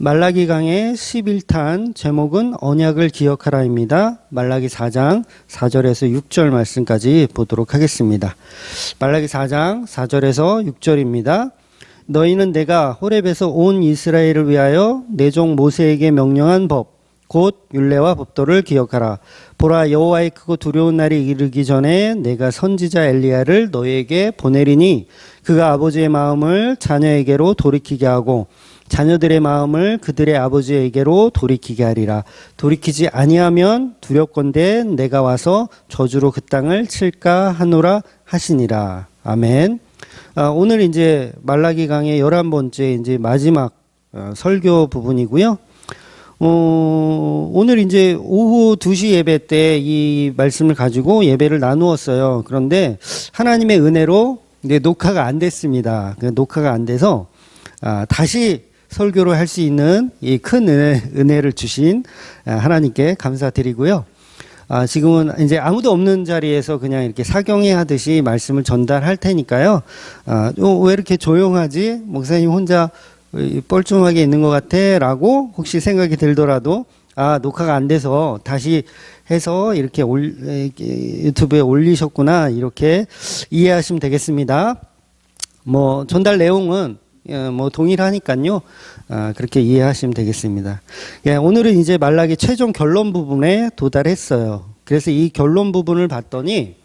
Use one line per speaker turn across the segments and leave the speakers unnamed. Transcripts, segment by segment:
말라기 강의 11탄 제목은 언약을 기억하라입니다. 말라기 4장 4절에서 6절 말씀까지 보도록 하겠습니다. 말라기 4장 4절에서 6절입니다. 너희는 내가 호렙에서 온 이스라엘을 위하여 내 종 모세에게 명령한 법 곧 율례와 법도를 기억하라. 보라, 여호와의 크고 두려운 날이 이르기 전에 내가 선지자 엘리야를 너희에게 보내리니 그가 아버지의 마음을 자녀에게로 돌이키게 하고 자녀들의 마음을 그들의 아버지에게로 돌이키게 하리라. 돌이키지 아니하면 두렵건대 내가 와서 저주로 그 땅을 칠까 하노라 하시니라. 아멘. 오늘 이제 말라기 강의 11번째 이제 마지막 설교 부분이고요. 오늘 이제 오후 2시 예배 때 이 말씀을 가지고 예배를 나누었어요. 그런데 하나님의 은혜로 이제 녹화가 안 됐습니다. 녹화가 안 돼서 다시 설교를 할 수 있는 이 큰 은혜를 주신 하나님께 감사드리고요. 지금은 이제 아무도 없는 자리에서 그냥 이렇게 사경회 하듯이 말씀을 전달할 테니까요. 왜 이렇게 조용하지? 목사님 혼자 뻘쭘하게 있는 것 같아 라고 혹시 생각이 들더라도 녹화가 안 돼서 다시 해서 이렇게 유튜브에 올리셨구나 이렇게 이해하시면 되겠습니다. 뭐 전달 내용은 뭐 동일하니까요. 그렇게 이해하시면 되겠습니다. 오늘은 이제 말라기 최종 결론 부분에 도달했어요. 그래서 이 결론 부분을 봤더니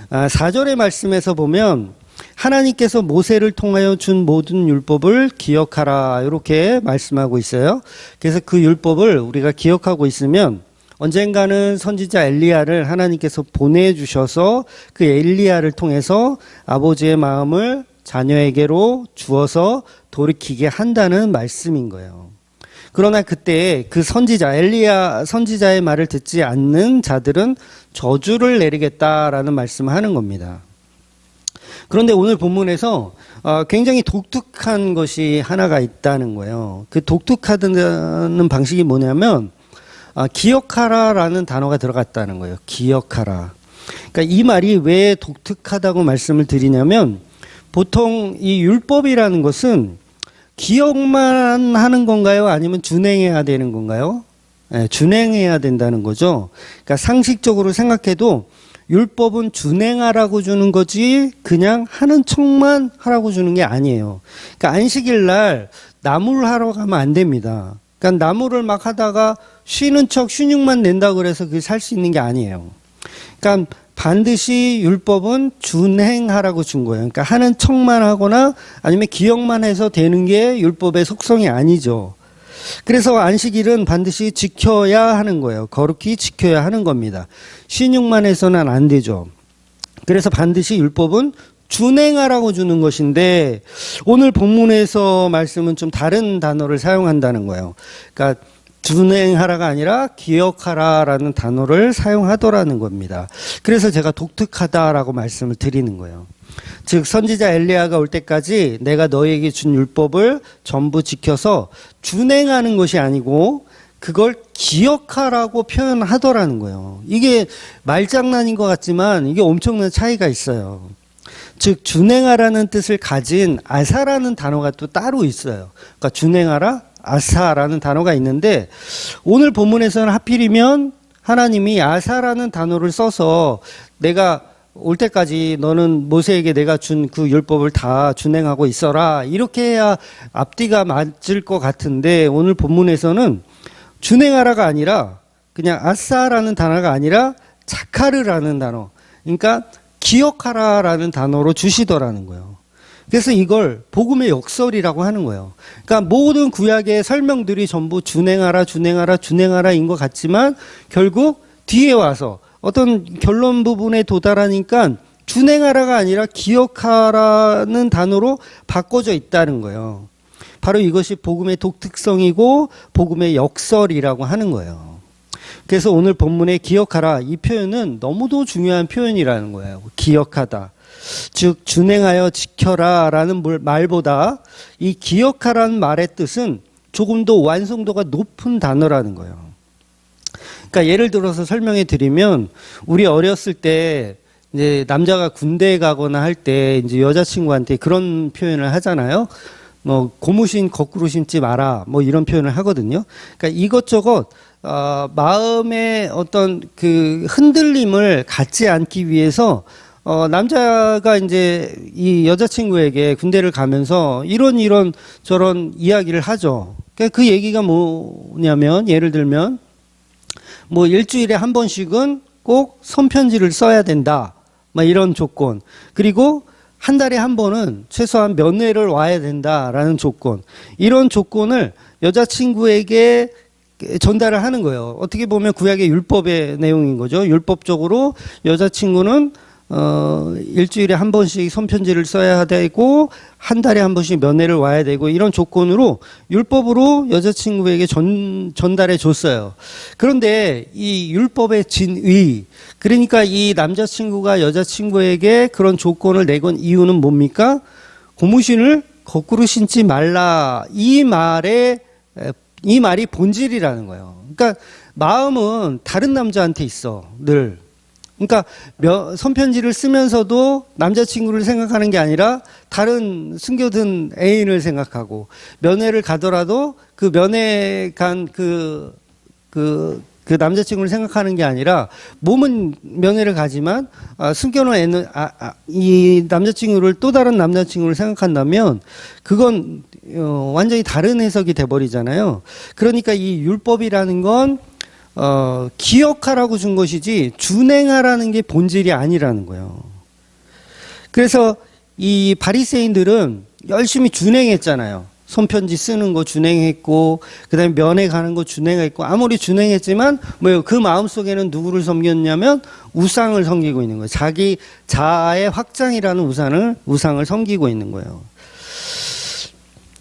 4절의 말씀에서 보면 하나님께서 모세를 통하여 준 모든 율법을 기억하라 이렇게 말씀하고 있어요. 그래서 그 율법을 우리가 기억하고 있으면 언젠가는 선지자 엘리야를 하나님께서 보내주셔서 그 엘리야를 통해서 아버지의 마음을 자녀에게로 주어서 돌이키게 한다는 말씀인 거예요. 그러나 그때 그 엘리야 선지자의 말을 듣지 않는 자들은 저주를 내리겠다라는 말씀을 하는 겁니다. 그런데 오늘 본문에서 굉장히 독특한 것이 하나가 있다는 거예요. 그 독특하다는 방식이 뭐냐면 기억하라라는 단어가 들어갔다는 거예요. 기억하라. 그러니까 이 말이 왜 독특하다고 말씀을 드리냐면 보통 이 율법이라는 것은 기억만 하는 건가요? 아니면 준행해야 되는 건가요? 네, 준행해야 된다는 거죠. 그러니까 상식적으로 생각해도 율법은 준행하라고 주는 거지 그냥 하는 척만 하라고 주는 게 아니에요. 그러니까 안식일 날 나무를 하러 가면 안 됩니다. 그러니까 나무를 막 하다가 쉬는 척 쉰육만 낸다고 그래서 그게 살 수 있는 게 아니에요. 그러니까 반드시 율법은 준행하라고 준 거예요. 그러니까 하는 척만 하거나 아니면 기억만 해서 되는 게 율법의 속성이 아니죠. 그래서 안식일은 반드시 지켜야 하는 거예요. 거룩히 지켜야 하는 겁니다. 신육만 해서는 안 되죠. 그래서 반드시 율법은 준행하라고 주는 것인데 오늘 본문에서 말씀은 좀 다른 단어를 사용한다는 거예요. 그러니까 준행하라가 아니라 기억하라라는 단어를 사용하더라는 겁니다. 그래서 제가 독특하다라고 말씀을 드리는 거예요. 즉 선지자 엘리야가 올 때까지 내가 너에게 준 율법을 전부 지켜서 준행하는 것이 아니고 그걸 기억하라고 표현하더라는 거예요. 이게 말장난인 것 같지만 이게 엄청난 차이가 있어요. 즉 준행하라는 뜻을 가진 아사라는 단어가 또 따로 있어요. 그러니까 준행하라, 아사라는 단어가 있는데 오늘 본문에서는 하필이면 하나님이 아사라는 단어를 써서 내가 올 때까지 너는 모세에게 내가 준 그 율법을 다 준행하고 있어라 이렇게 해야 앞뒤가 맞을 것 같은데 오늘 본문에서는 준행하라가 아니라 그냥 아사라는 단어가 아니라 자카르라는 단어, 그러니까 기억하라라는 단어로 주시더라는 거예요. 그래서 이걸 복음의 역설이라고 하는 거예요. 그러니까 모든 구약의 설명들이 전부 준행하라인 것 같지만 결국 뒤에 와서 어떤 결론 부분에 도달하니까 준행하라가 아니라 기억하라는 단어로 바꿔져 있다는 거예요. 바로 이것이 복음의 독특성이고 복음의 역설이라고 하는 거예요. 그래서 오늘 본문에 기억하라 이 표현은 너무도 중요한 표현이라는 거예요. 기억하다. 즉 준행하여 지켜라 라는 말보다 이 기억하라는 말의 뜻은 조금 더 완성도가 높은 단어라는 거예요. 그러니까 예를 들어서 설명해 드리면 우리 어렸을 때 이제 남자가 군대에 가거나 할 때 이제 여자친구한테 그런 표현을 하잖아요. 고무신 거꾸로 신지 마라, 뭐 이런 표현을 하거든요. 그러니까 이것저것 마음의 어떤 그 흔들림을 갖지 않기 위해서 남자가 이제 이 여자친구에게 군대를 가면서 이런 저런 이야기를 하죠. 그러니까 그 얘기가 뭐냐면, 예를 들면 뭐 일주일에 한 번씩은 꼭 손편지를 써야 된다, 막 이런 조건. 그리고 한 달에 한 번은 최소한 면회를 와야 된다라는 조건. 이런 조건을 여자친구에게 전달을 하는 거예요. 어떻게 보면 구약의 율법의 내용인 거죠. 율법적으로 여자친구는 일주일에 한 번씩 손편지를 써야 되고 한 달에 한 번씩 면회를 와야 되고, 이런 조건으로 율법으로 여자친구에게 전달해 줬어요. 그런데 이 율법의 진의, 그러니까 이 남자친구가 여자친구에게 그런 조건을 내건 이유는 뭡니까? 고무신을 거꾸로 신지 말라, 이 말이 본질이라는 거예요. 그러니까 마음은 다른 남자한테 있어, 늘. 그러니까 손편지를 쓰면서도 남자친구를 생각하는 게 아니라 다른 숨겨둔 애인을 생각하고, 면회를 가더라도 그 면회 간 그 남자친구를 생각하는 게 아니라, 몸은 면회를 가지만 숨겨놓은 애는 이 남자친구를, 또 다른 남자친구를 생각한다면 그건 완전히 다른 해석이 돼버리잖아요. 그러니까 이 율법이라는 건 기억하라고 준 것이지 준행하라는 게 본질이 아니라는 거예요. 그래서 이 바리새인들은 열심히 준행했잖아요. 손편지 쓰는 거 준행했고, 그다음에 면회 가는 거 준행했고, 아무리 준행했지만 뭐요? 그 마음속에는 누구를 섬겼냐면 우상을 섬기고 있는 거예요. 자기 자아의 확장이라는 우상을 섬기고 있는 거예요.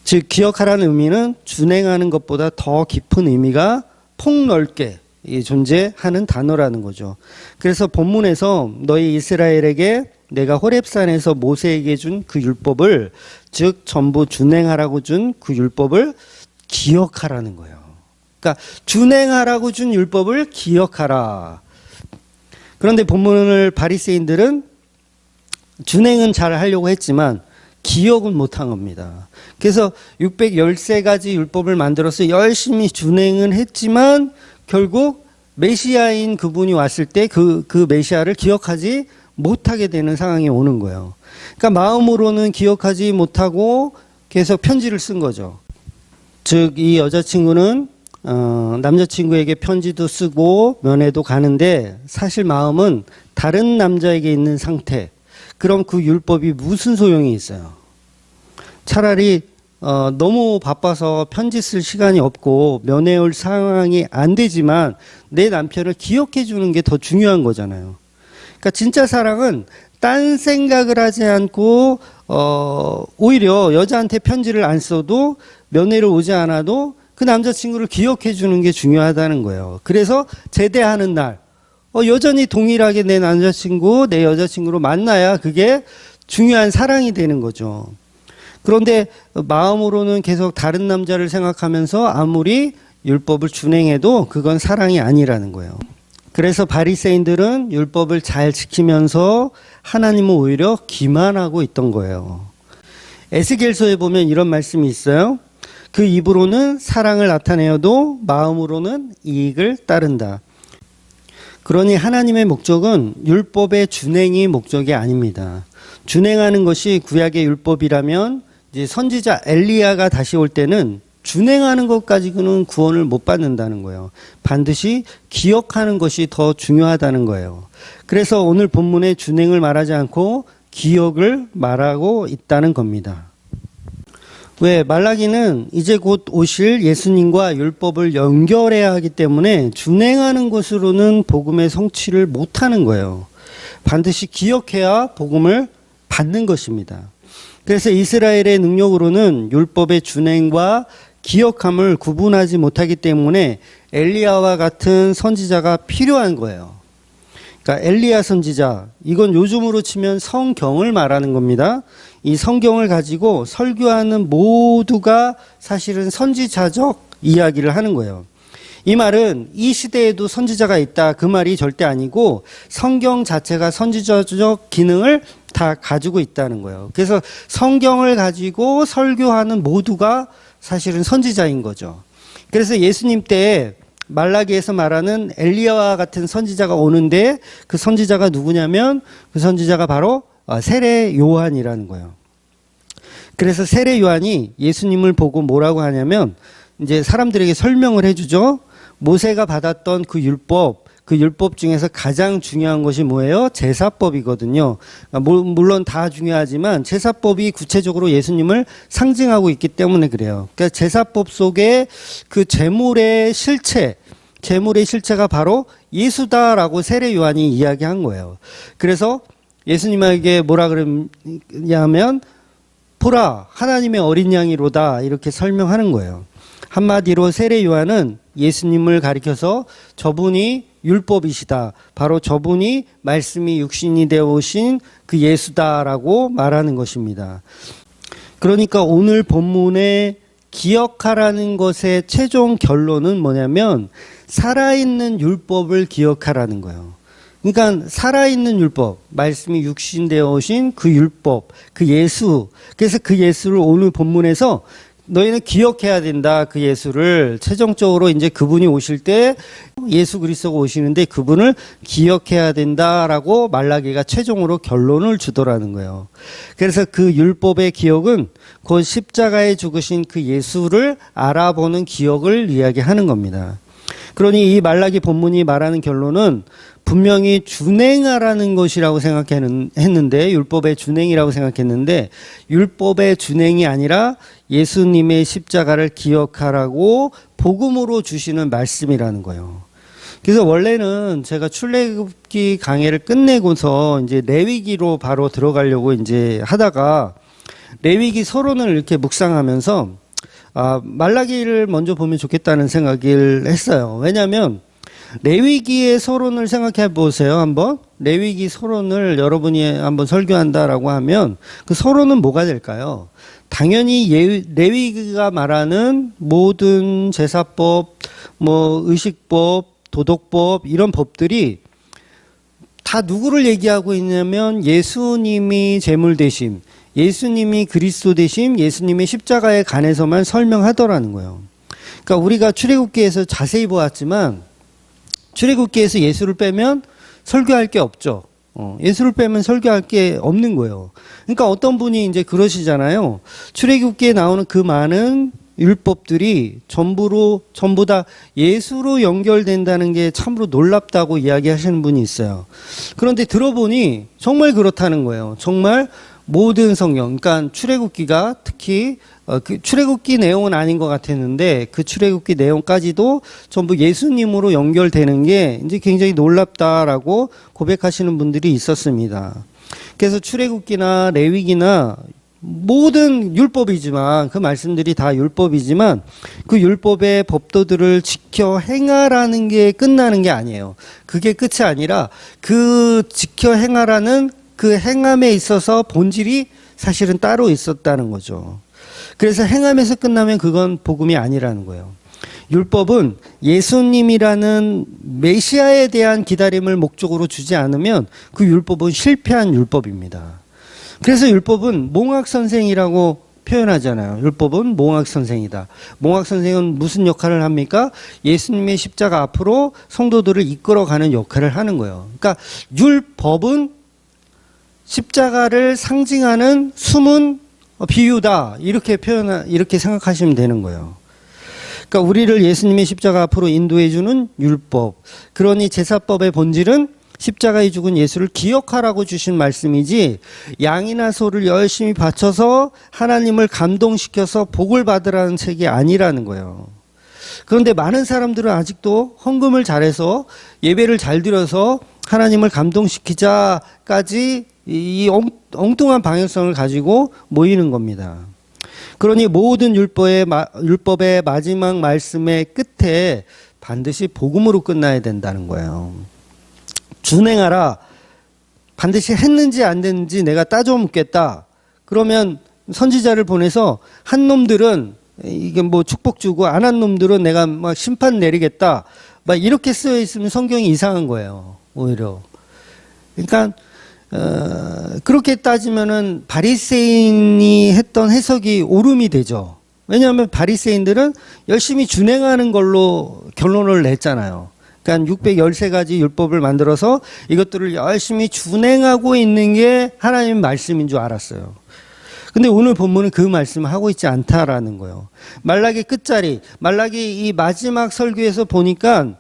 즉 기억하라는 의미는 준행하는 것보다 더 깊은 의미가 폭넓게 존재하는 단어라는 거죠. 그래서 본문에서 너희 이스라엘에게 내가 호렙산에서 모세에게 준 그 율법을, 즉 전부 준행하라고 준 그 율법을 기억하라는 거예요. 그러니까 준행하라고 준 율법을 기억하라. 그런데 본문을 바리새인들은 준행은 잘 하려고 했지만 기억은 못한 겁니다. 그래서 613가지 율법을 만들어서 열심히 준행은 했지만 결국 메시아인 그분이 왔을 때 그 메시아를 기억하지 못하게 되는 상황이 오는 거예요. 그러니까 마음으로는 기억하지 못하고 계속 편지를 쓴 거죠. 즉 이 여자친구는 남자친구에게 편지도 쓰고 면회도 가는데 사실 마음은 다른 남자에게 있는 상태. 그럼 그 율법이 무슨 소용이 있어요? 차라리 너무 바빠서 편지 쓸 시간이 없고 면회 올 상황이 안 되지만 내 남편을 기억해 주는 게 더 중요한 거잖아요. 그러니까 진짜 사랑은 딴 생각을 하지 않고 오히려 여자한테 편지를 안 써도, 면회를 오지 않아도 그 남자친구를 기억해 주는 게 중요하다는 거예요. 그래서 제대하는 날 여전히 동일하게 내 남자친구, 내 여자친구로 만나야 그게 중요한 사랑이 되는 거죠. 그런데 마음으로는 계속 다른 남자를 생각하면서 아무리 율법을 준행해도 그건 사랑이 아니라는 거예요. 그래서 바리새인들은 율법을 잘 지키면서 하나님은 오히려 기만하고 있던 거예요. 에스겔서에 보면 이런 말씀이 있어요. 그 입으로는 사랑을 나타내어도 마음으로는 이익을 따른다. 그러니 하나님의 목적은 율법의 준행이 목적이 아닙니다. 준행하는 것이 구약의 율법이라면 이제 선지자 엘리야가 다시 올 때는 준행하는 것까지는 구원을 못 받는다는 거예요. 반드시 기억하는 것이 더 중요하다는 거예요. 그래서 오늘 본문에 준행을 말하지 않고 기억을 말하고 있다는 겁니다. 왜? 말라기는 이제 곧 오실 예수님과 율법을 연결해야 하기 때문에 준행하는 것으로는 복음의 성취를 못하는 거예요. 반드시 기억해야 복음을 받는 것입니다. 그래서 이스라엘의 능력으로는 율법의 준행과 기억함을 구분하지 못하기 때문에 엘리야와 같은 선지자가 필요한 거예요. 그러니까 엘리야 선지자, 이건 요즘으로 치면 성경을 말하는 겁니다. 이 성경을 가지고 설교하는 모두가 사실은 선지자적 이야기를 하는 거예요. 이 말은 이 시대에도 선지자가 있다 그 말이 절대 아니고 성경 자체가 선지자적 기능을 다 가지고 있다는 거예요. 그래서 성경을 가지고 설교하는 모두가 사실은 선지자인 거죠. 그래서 예수님 때 말라기에서 말하는 엘리야와 같은 선지자가 오는데 그 선지자가 누구냐면 그 선지자가 바로 세례 요한이라는 거예요. 그래서 세례 요한이 예수님을 보고 뭐라고 하냐면 이제 사람들에게 설명을 해주죠. 모세가 받았던 그 율법 중에서 가장 중요한 것이 뭐예요? 제사법이거든요. 물론 다 중요하지만 제사법이 구체적으로 예수님을 상징하고 있기 때문에 그래요. 그러니까 제사법 속에 그 제물의 실체가 바로 예수다라고 세례 요한이 이야기한 거예요. 그래서 예수님에게 뭐라 그러냐면 보라 하나님의 어린 양이로다 이렇게 설명하는 거예요. 한마디로 세례 요한은 예수님을 가리켜서 저분이 율법이시다. 바로 저분이 말씀이 육신이 되어 오신 그 예수다라고 말하는 것입니다. 그러니까 오늘 본문에 기억하라는 것의 최종 결론은 뭐냐면 살아있는 율법을 기억하라는 거예요. 그러니까 살아있는 율법, 말씀이 육신되어 오신 그 율법, 그 예수. 그래서 그 예수를 오늘 본문에서 너희는 기억해야 된다. 그 예수를 최종적으로 이제 그분이 오실 때 예수 그리스도가 오시는데 그분을 기억해야 된다라고 말라기가 최종으로 결론을 주더라는 거예요. 그래서 그 율법의 기억은 곧 십자가에 죽으신 그 예수를 알아보는 기억을 이야기하는 겁니다. 그러니 이 말라기 본문이 말하는 결론은 분명히 준행하라는 것이라고 생각했는데 율법의 준행이라고 생각했는데 율법의 준행이 아니라 예수님의 십자가를 기억하라고 복음으로 주시는 말씀이라는 거예요. 그래서 원래는 제가 출애굽기 강해를 끝내고서 이제 레위기로 바로 들어가려고 이제 하다가 레위기 서론을 이렇게 묵상하면서 말라기를 먼저 보면 좋겠다는 생각을 했어요. 왜냐하면 레위기의 서론을 생각해 보세요. 한번 레위기 서론을 여러분이 한번 설교한다라고 하면 그 서론은 뭐가 될까요? 당연히 레위기가 말하는 모든 제사법, 의식법, 도덕법 이런 법들이 다 누구를 얘기하고 있냐면 예수님이 제물 되심, 예수님이 그리스도 되심, 예수님의 십자가에 관해서만 설명하더라는 거예요. 그러니까 우리가 출애굽기에서 자세히 보았지만 출애굽기에서 예수를 빼면 설교할 게 없죠. 예수를 빼면 설교할 게 없는 거예요. 그러니까 어떤 분이 이제 그러시잖아요. 출애굽기에 나오는 그 많은 율법들이 전부 다 예수로 연결된다는 게 참으로 놀랍다고 이야기하시는 분이 있어요. 그런데 들어보니 정말 그렇다는 거예요. 정말 모든 성경, 그러니까 출애굽기가 특히 그 출애굽기 내용은 아닌 것 같았는데 그 출애굽기 내용까지도 전부 예수님으로 연결되는 게 이제 굉장히 놀랍다라고 고백하시는 분들이 있었습니다. 그래서 출애굽기나 레위기나 모든 율법이지만 그 말씀들이 다 율법이지만 그 율법의 법도들을 지켜 행하라는 게 끝나는 게 아니에요. 그게 끝이 아니라 그 지켜 행하라는 그 행함에 있어서 본질이 사실은 따로 있었다는 거죠. 그래서 행함에서 끝나면 그건 복음이 아니라는 거예요. 율법은 예수님이라는 메시아에 대한 기다림을 목적으로 주지 않으면 그 율법은 실패한 율법입니다. 그래서 율법은 몽학선생이라고 표현하잖아요. 율법은 몽학선생이다. 몽학선생은 무슨 역할을 합니까? 예수님의 십자가 앞으로 성도들을 이끌어가는 역할을 하는 거예요. 그러니까 율법은 십자가를 상징하는 숨은 비유다. 이렇게 생각하시면 되는 거예요. 그러니까 우리를 예수님의 십자가 앞으로 인도해주는 율법. 그러니 제사법의 본질은 십자가에 죽은 예수를 기억하라고 주신 말씀이지 양이나 소를 열심히 바쳐서 하나님을 감동시켜서 복을 받으라는 책이 아니라는 거예요. 그런데 많은 사람들은 아직도 헌금을 잘해서 예배를 잘 드려서 하나님을 감동시키자까지 이 엉뚱한 방향성을 가지고 모이는 겁니다. 그러니 모든 율법의 마지막 말씀의 끝에 반드시 복음으로 끝나야 된다는 거예요. 준행하라. 반드시 했는지 안 됐는지 내가 따져 묻겠다. 그러면 선지자를 보내서 한 놈들은 이게 뭐 축복 주고 안 한 놈들은 내가 막 심판 내리겠다. 막 이렇게 쓰여 있으면 성경이 이상한 거예요. 오히려. 그러니까 그렇게 따지면은 바리새인이 했던 해석이 옳음이 되죠. 왜냐하면 바리새인들은 열심히 준행하는 걸로 결론을 냈잖아요. 그러니까 613가지 율법을 만들어서 이것들을 열심히 준행하고 있는 게 하나님의 말씀인 줄 알았어요. 근데 오늘 본문은 그 말씀을 하고 있지 않다라는 거예요. 말라기 끝자리, 말라기 이 마지막 설교에서 보니까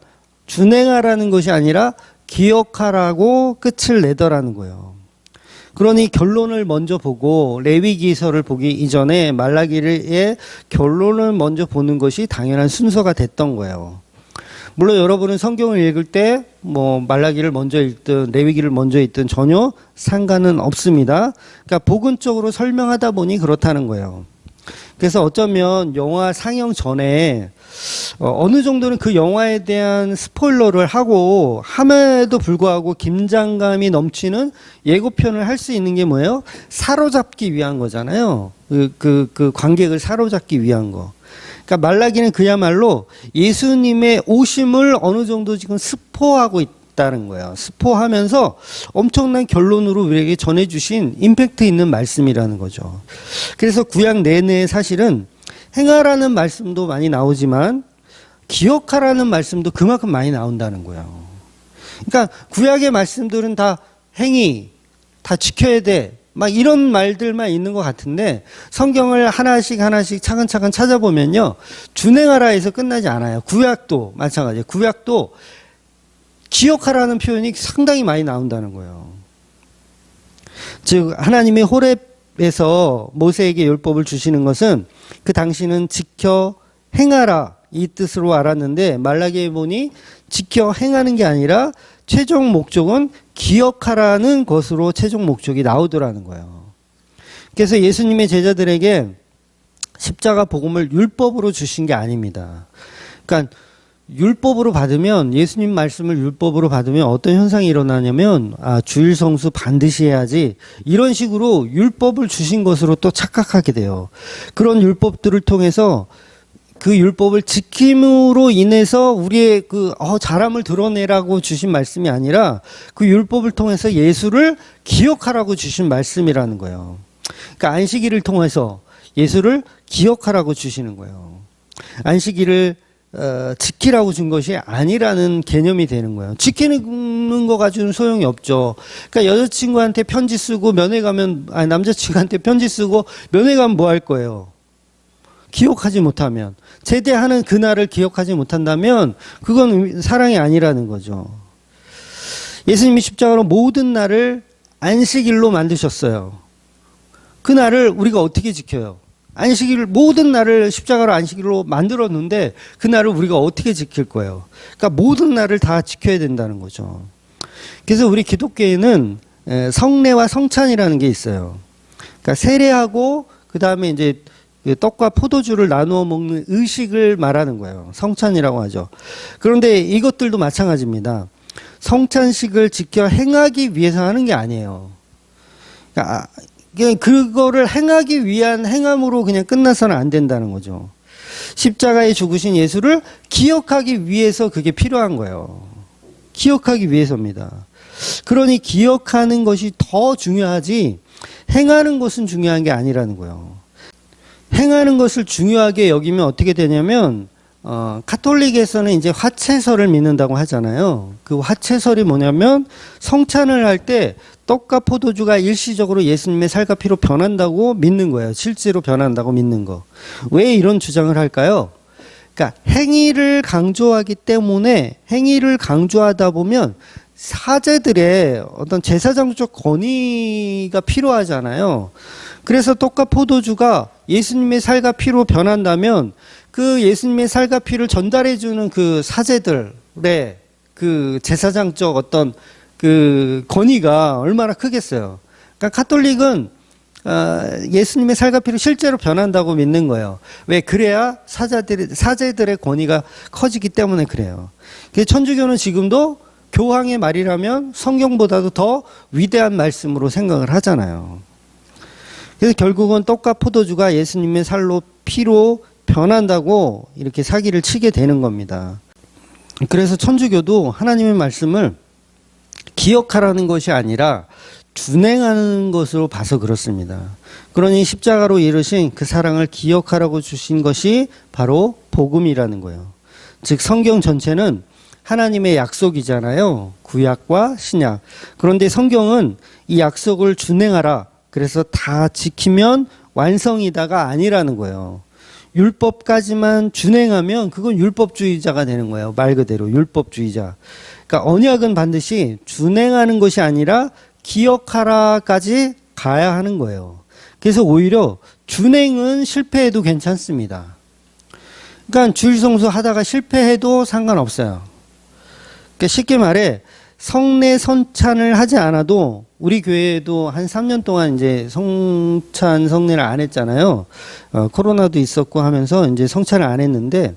준행하라는 것이 아니라 기억하라고 끝을 내더라는 거예요. 그러니 결론을 먼저 보고 레위기서를 보기 이전에 말라기의 결론을 먼저 보는 것이 당연한 순서가 됐던 거예요. 물론 여러분은 성경을 읽을 때 뭐 말라기를 먼저 읽든 레위기를 먼저 읽든 전혀 상관은 없습니다. 그러니까 복음적으로 설명하다 보니 그렇다는 거예요. 그래서 어쩌면 영화 상영 전에 어느 정도는 그 영화에 대한 스포일러를 하고 함에도 불구하고 긴장감이 넘치는 예고편을 할 수 있는 게 뭐예요? 사로잡기 위한 거잖아요. 그 관객을 사로잡기 위한 거. 그러니까 말라기는 그야말로 예수님의 오심을 어느 정도 지금 스포하고 있다는 거예요. 스포하면서 엄청난 결론으로 우리에게 전해주신 임팩트 있는 말씀이라는 거죠. 그래서 구약 내내 사실은 행하라는 말씀도 많이 나오지만 기억하라는 말씀도 그만큼 많이 나온다는 거예요. 그러니까 구약의 말씀들은 다 행위, 다 지켜야 돼. 막 이런 말들만 있는 것 같은데 성경을 하나씩 차근차근 찾아보면요. 준행하라 해서 끝나지 않아요. 구약도 마찬가지예요. 구약도 기억하라는 표현이 상당히 많이 나온다는 거예요. 즉 하나님이 호렙에서 모세에게 율법을 주시는 것은 그 당시는 지켜 행하라 이 뜻으로 알았는데 말라기에 보니 지켜 행하는 게 아니라 최종 목적은 기억하라는 것으로 최종 목적이 나오더라는 거예요. 그래서 예수님의 제자들에게 십자가 복음을 율법으로 주신 게 아닙니다. 그러니까 율법으로 받으면 예수님 말씀을 율법으로 받으면 어떤 현상이 일어나냐면 주일 성수 반드시 해야지 이런 식으로 율법을 주신 것으로 또 착각하게 돼요. 그런 율법들을 통해서 그 율법을 지킴으로 인해서 우리의 그 잘함을 드러내라고 주신 말씀이 아니라 그 율법을 통해서 예수를 기억하라고 주신 말씀이라는 거예요. 그러니까 안식일을 통해서 예수를 기억하라고 주시는 거예요. 안식일을 지키라고 준 것이 아니라는 개념이 되는 거예요. 지키는 거 가지고는 소용이 없죠. 그러니까 여자친구한테 편지 쓰고 면회 가면 남자친구한테 편지 쓰고 면회 가면 뭐 할 거예요? 기억하지 못하면 제대하는 그날을 기억하지 못한다면 그건 사랑이 아니라는 거죠. 예수님이 십자가로 모든 날을 안식일로 만드셨어요. 그 날을 우리가 어떻게 지켜요? 안식일 모든 날을 십자가로 안식일로 만들었는데 그 날을 우리가 어떻게 지킬 거예요? 그러니까 모든 날을 다 지켜야 된다는 거죠. 그래서 우리 기독교에는 성례와 성찬이라는 게 있어요. 그러니까 세례하고 그 다음에 이제 떡과 포도주를 나누어 먹는 의식을 말하는 거예요. 성찬이라고 하죠. 그런데 이것들도 마찬가지입니다. 성찬식을 지켜 행하기 위해서 하는 게 아니에요. 그러니까 그거를 행하기 위한 행함으로 그냥 끝나서는 안 된다는 거죠. 십자가에 죽으신 예수를 기억하기 위해서 그게 필요한 거예요. 기억하기 위해서입니다. 그러니 기억하는 것이 더 중요하지 행하는 것은 중요한 게 아니라는 거예요. 행하는 것을 중요하게 여기면 어떻게 되냐면 카톨릭에서는 이제 화채설을 믿는다고 하잖아요. 그 화채설이 뭐냐면 성찬을 할 때 떡과 포도주가 일시적으로 예수님의 살과 피로 변한다고 믿는 거예요. 실제로 변한다고 믿는 거. 왜 이런 주장을 할까요? 그러니까 행위를 강조하기 때문에 행위를 강조하다 보면 사제들의 어떤 제사장적 권위가 필요하잖아요. 그래서 떡과 포도주가 예수님의 살과 피로 변한다면 그 예수님의 살과 피를 전달해주는 그 사제들의 그 제사장적 어떤 그 권위가 얼마나 크겠어요. 그러니까 카톨릭은 예수님의 살과 피로 실제로 변한다고 믿는 거예요. 왜? 그래야 사제들의 권위가 커지기 때문에 그래요. 천주교는 지금도 교황의 말이라면 성경보다도 더 위대한 말씀으로 생각을 하잖아요. 그래서 결국은 떡과 포도주가 예수님의 살로 피로 변한다고 이렇게 사기를 치게 되는 겁니다. 그래서 천주교도 하나님의 말씀을 기억하라는 것이 아니라 준행하는 것으로 봐서 그렇습니다. 그러니 십자가로 이루신 그 사랑을 기억하라고 주신 것이 바로 복음이라는 거예요. 즉 성경 전체는 하나님의 약속이잖아요. 구약과 신약. 그런데 성경은 이 약속을 준행하라. 그래서 다 지키면 완성이다가 아니라는 거예요. 율법까지만 준행하면 그건 율법주의자가 되는 거예요. 말 그대로 율법주의자. 그러니까 언약은 반드시 준행하는 것이 아니라 기억하라까지 가야 하는 거예요. 그래서 오히려 준행은 실패해도 괜찮습니다. 그러니까 주일 성수 하다가 실패해도 상관없어요. 그러니까 쉽게 말해 성례 선찬을 하지 않아도 우리 교회에도 한 3년 동안 이제 성찬 성례를 안 했잖아요. 코로나도 있었고 하면서 이제 성찬을 안 했는데,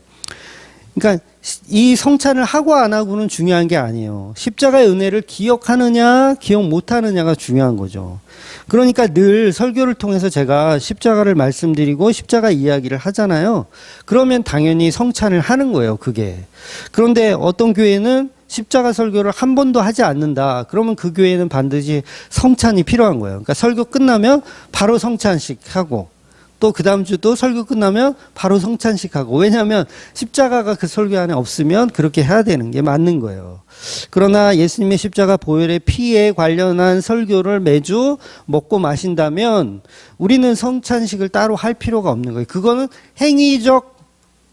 그러니까 이 성찬을 하고 안 하고는 중요한 게 아니에요. 십자가의 은혜를 기억하느냐 기억 못하느냐가 중요한 거죠. 그러니까 늘 설교를 통해서 제가 십자가를 말씀드리고 십자가 이야기를 하잖아요. 그러면 당연히 성찬을 하는 거예요, 그게. 그런데 어떤 교회는 십자가 설교를 한 번도 하지 않는다. 그러면 그 교회는 반드시 성찬이 필요한 거예요. 그러니까 설교 끝나면 바로 성찬식 하고, 또 그 다음 주도 설교 끝나면 바로 성찬식 하고. 왜냐하면 십자가가 그 설교 안에 없으면 그렇게 해야 되는 게 맞는 거예요. 그러나 예수님의 십자가 보혈의 피에 관련한 설교를 매주 먹고 마신다면 우리는 성찬식을 따로 할 필요가 없는 거예요. 그거는 행위적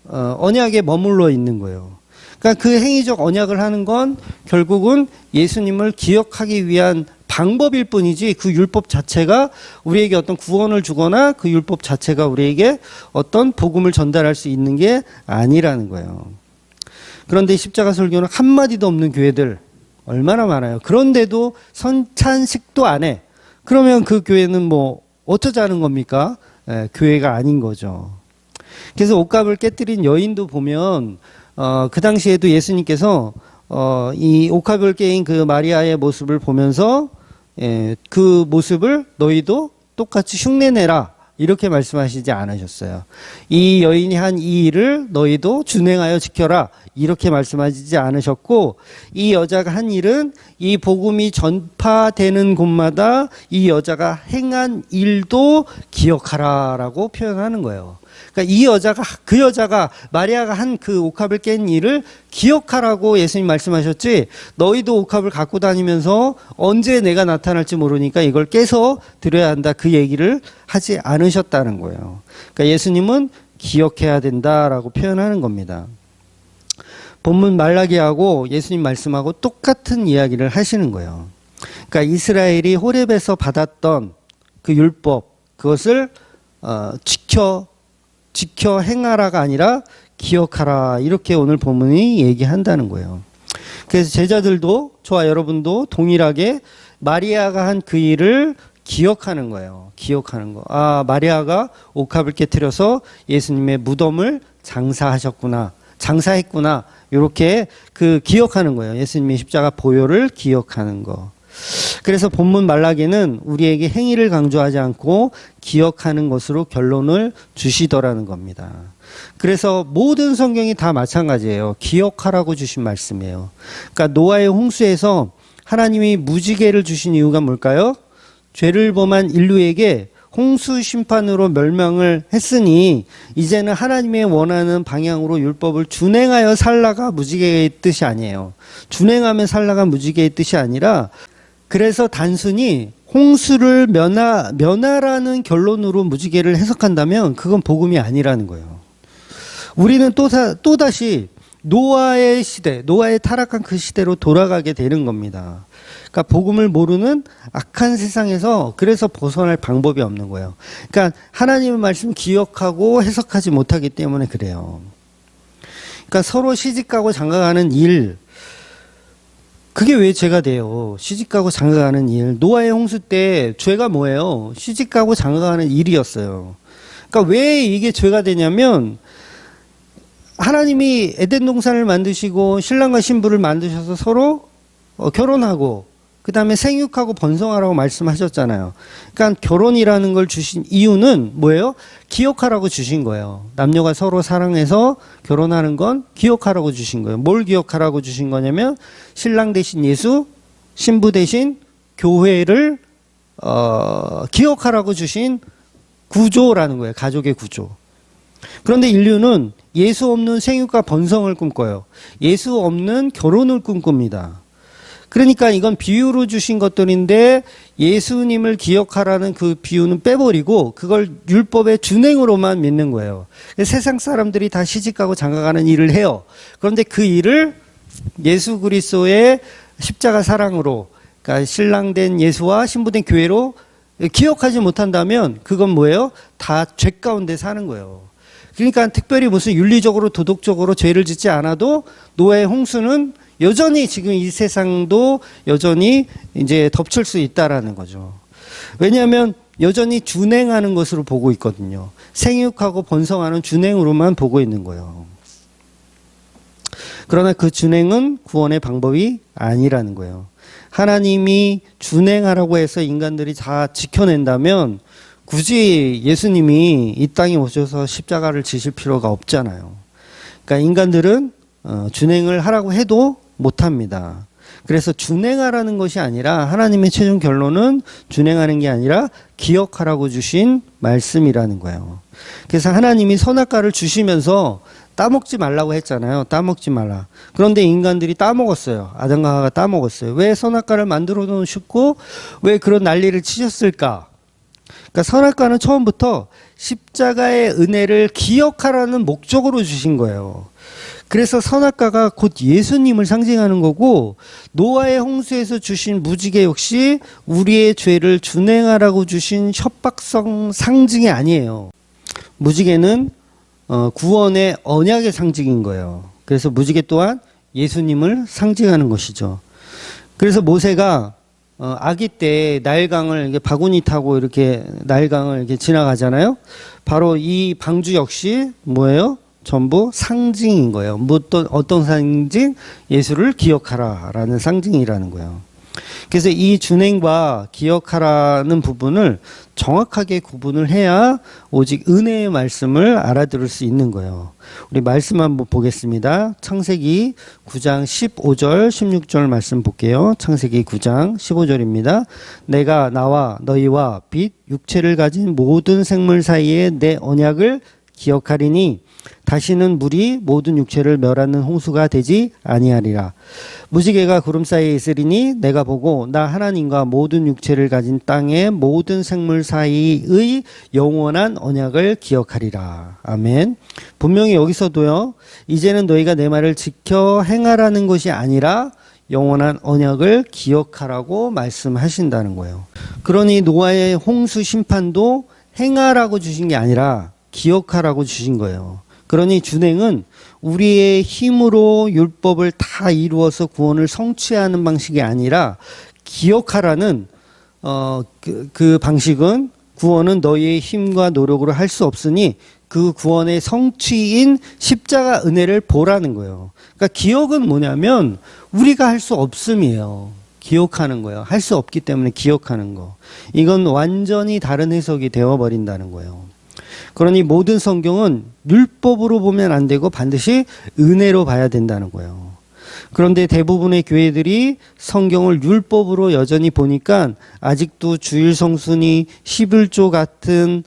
언약에 머물러 있는 거예요. 그러니까 그 행위적 언약을 하는 건 결국은 예수님을 기억하기 위한 방법일 뿐이지 그 율법 자체가 우리에게 어떤 구원을 주거나 그 율법 자체가 우리에게 어떤 복음을 전달할 수 있는 게 아니라는 거예요. 그런데 십자가 설교는 한마디도 없는 교회들 얼마나 많아요. 그런데도 성찬식도 안 해. 그러면 그 교회는 뭐 어쩌자는 겁니까? 교회가 아닌 거죠. 그래서 옷값을 깨뜨린 여인도 보면 그 당시에도 예수님께서 이 옥합을 깨인 그 마리아의 모습을 보면서 그 모습을 너희도 똑같이 흉내내라 이렇게 말씀하시지 않으셨어요. 이 여인이 한 이 일을 너희도 준행하여 지켜라 이렇게 말씀하시지 않으셨고, 이 여자가 한 일은 이 복음이 전파되는 곳마다 이 여자가 행한 일도 기억하라라고 표현하는 거예요. 그러니까 이 여자가, 그 여자가 마리아가 한 그 옥합을 깬 일을 기억하라고 예수님 말씀하셨지, 너희도 옥합을 갖고 다니면서 언제 내가 나타날지 모르니까 이걸 깨서 드려야 한다 그 얘기를 하지 않으셨다는 거예요. 그러니까 예수님은 기억해야 된다라고 표현하는 겁니다. 본문 말라기하고 예수님 말씀하고 똑같은 이야기를 하시는 거예요. 그러니까 이스라엘이 호렙에서 받았던 그 율법, 그것을 지켜 행하라가 아니라 기억하라, 이렇게 오늘 본문이 얘기한다는 거예요. 그래서 제자들도, 저와 여러분도 동일하게 마리아가 한 그 일을 기억하는 거예요. 기억하는 거. 아, 마리아가 옥합을 깨트려서 예수님의 무덤을 장사했구나. 이렇게 그 기억하는 거예요. 예수님의 십자가 보혈을 기억하는 거. 그래서 본문 말라기는 우리에게 행위를 강조하지 않고 기억하는 것으로 결론을 주시더라는 겁니다. 그래서 모든 성경이 다 마찬가지예요. 기억하라고 주신 말씀이에요. 그러니까 노아의 홍수에서 하나님이 무지개를 주신 이유가 뭘까요? 죄를 범한 인류에게 홍수 심판으로 멸망을 했으니 이제는 하나님의 원하는 방향으로 율법을 준행하여 살라가 무지개의 뜻이 아니에요. 준행하면 살라가 무지개의 뜻이 아니라, 그래서 단순히 홍수를 면하라는 결론으로 무지개를 해석한다면 그건 복음이 아니라는 거예요. 우리는 또다시 노아의 시대, 노아의 타락한 그 시대로 돌아가게 되는 겁니다. 그러니까 복음을 모르는 악한 세상에서 그래서 벗어날 방법이 없는 거예요. 그러니까 하나님의 말씀 기억하고 해석하지 못하기 때문에 그래요. 그러니까 서로 시집가고 장가가는 일, 그게 왜 죄가 돼요? 시집가고 장가가는 일. 노아의 홍수 때 죄가 뭐예요? 시집가고 장가가는 일이었어요. 그러니까 왜 이게 죄가 되냐면, 하나님이 에덴 동산을 만드시고 신랑과 신부를 만드셔서 서로 결혼하고 그 다음에 생육하고 번성하라고 말씀하셨잖아요. 그러니까 결혼이라는 걸 주신 이유는 뭐예요? 기억하라고 주신 거예요. 남녀가 서로 사랑해서 결혼하는 건 기억하라고 주신 거예요. 뭘 기억하라고 주신 거냐면 신랑 대신 예수, 신부 대신 교회를 기억하라고 주신 구조라는 거예요. 가족의 구조. 그런데 인류는 예수 없는 생육과 번성을 꿈꿔요. 예수 없는 결혼을 꿈꿉니다. 그러니까 이건 비유로 주신 것들인데 예수님을 기억하라는 그 비유는 빼버리고 그걸 율법의 준행으로만 믿는 거예요. 세상 사람들이 다 시집가고 장가가는 일을 해요. 그런데 그 일을 예수 그리스도의 십자가 사랑으로, 그러니까 신랑된 예수와 신부된 교회로 기억하지 못한다면 그건 뭐예요? 다 죄 가운데 사는 거예요. 그러니까 특별히 무슨 윤리적으로 도덕적으로 죄를 짓지 않아도 노아의 홍수는 여전히 지금 이 세상도 여전히 이제 덮칠 수 있다라는 거죠. 왜냐하면 여전히 준행하는 것으로 보고 있거든요. 생육하고 번성하는 준행으로만 보고 있는 거예요. 그러나 그 준행은 구원의 방법이 아니라는 거예요. 하나님이 준행하라고 해서 인간들이 다 지켜낸다면 굳이 예수님이 이 땅에 오셔서 십자가를 지실 필요가 없잖아요. 그러니까 인간들은 준행을 하라고 해도 못합니다. 그래서 준행하라는 것이 아니라 하나님의 최종 결론은 준행하는 게 아니라 기억하라고 주신 말씀이라는 거예요. 그래서 하나님이 선악과를 주시면서 따먹지 말라고 했잖아요. 따먹지 말라. 그런데 인간들이 따먹었어요. 아담과 하와가 따먹었어요. 왜 선악과를 만들어 놓으셨고 왜 그런 난리를 치셨을까? 그러니까 선악과는 처음부터 십자가의 은혜를 기억하라는 목적으로 주신 거예요. 그래서 선악과가 곧 예수님을 상징하는 거고 노아의 홍수에서 주신 무지개 역시 우리의 죄를 준행하라고 주신 협박성 상징이 아니에요. 무지개는 구원의 언약의 상징인 거예요. 그래서 무지개 또한 예수님을 상징하는 것이죠. 그래서 모세가 아기 때 나일강을 이렇게 바구니 타고 이렇게 나일강을 이렇게 지나가잖아요. 바로 이 방주 역시 뭐예요? 전부 상징인 거예요. 어떤 상징? 예수를 기억하라라는 상징이라는 거예요. 그래서 이 준행과 기억하라는 부분을 정확하게 구분을 해야 오직 은혜의 말씀을 알아들을 수 있는 거예요. 우리 말씀 한번 보겠습니다. 창세기 9장 15절 16절 말씀 볼게요. 창세기 9장 15절입니다. 내가 나와 너희와 빛 육체를 가진 모든 생물 사이에 내 언약을 기억하리니 다시는 물이 모든 육체를 멸하는 홍수가 되지 아니하리라. 무지개가 구름 사이에 있으리니 내가 보고 나 하나님과 모든 육체를 가진 땅의 모든 생물 사이의 영원한 언약을 기억하리라. 아멘. 분명히 여기서도요. 이제는 너희가 내 말을 지켜 행하라는 것이 아니라 영원한 언약을 기억하라고 말씀하신다는 거예요. 그러니 노아의 홍수 심판도 행하라고 주신 게 아니라 기억하라고 주신 거예요. 그러니 준행은 우리의 힘으로 율법을 다 이루어서 구원을 성취하는 방식이 아니라 기억하라는 그 방식은 구원은 너희의 힘과 노력으로 할 수 없으니 그 구원의 성취인 십자가 은혜를 보라는 거예요. 그러니까 기억은 뭐냐면 우리가 할 수 없음이에요. 기억하는 거예요. 할 수 없기 때문에 기억하는 거. 이건 완전히 다른 해석이 되어버린다는 거예요. 그러니 모든 성경은 율법으로 보면 안 되고 반드시 은혜로 봐야 된다는 거예요. 그런데 대부분의 교회들이 성경을 율법으로 여전히 보니까 아직도 주일 성순이 11조 같은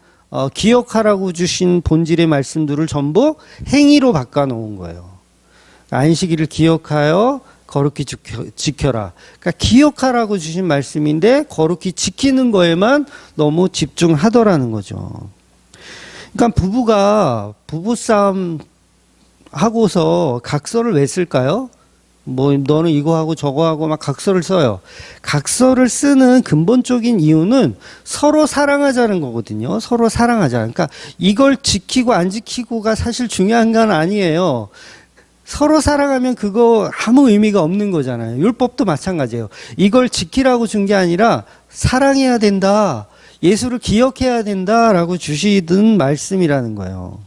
기억하라고 주신 본질의 말씀들을 전부 행위로 바꿔놓은 거예요. 안식일을 기억하여 거룩히 지켜라. 그러니까 기억하라고 주신 말씀인데 거룩히 지키는 거에만 너무 집중하더라는 거죠. 그러니까 부부가 부부싸움 하고서 각서를 왜 쓸까요? 뭐 너는 이거 하고 저거 하고 막 각서를 써요. 각서를 쓰는 근본적인 이유는 서로 사랑하자는 거거든요. 서로 사랑하자. 그러니까 이걸 지키고 안 지키고가 사실 중요한 건 아니에요. 서로 사랑하면 그거 아무 의미가 없는 거잖아요. 율법도 마찬가지예요. 이걸 지키라고 준 게 아니라 사랑해야 된다. 예수를 기억해야 된다라고 주시던 말씀이라는 거예요.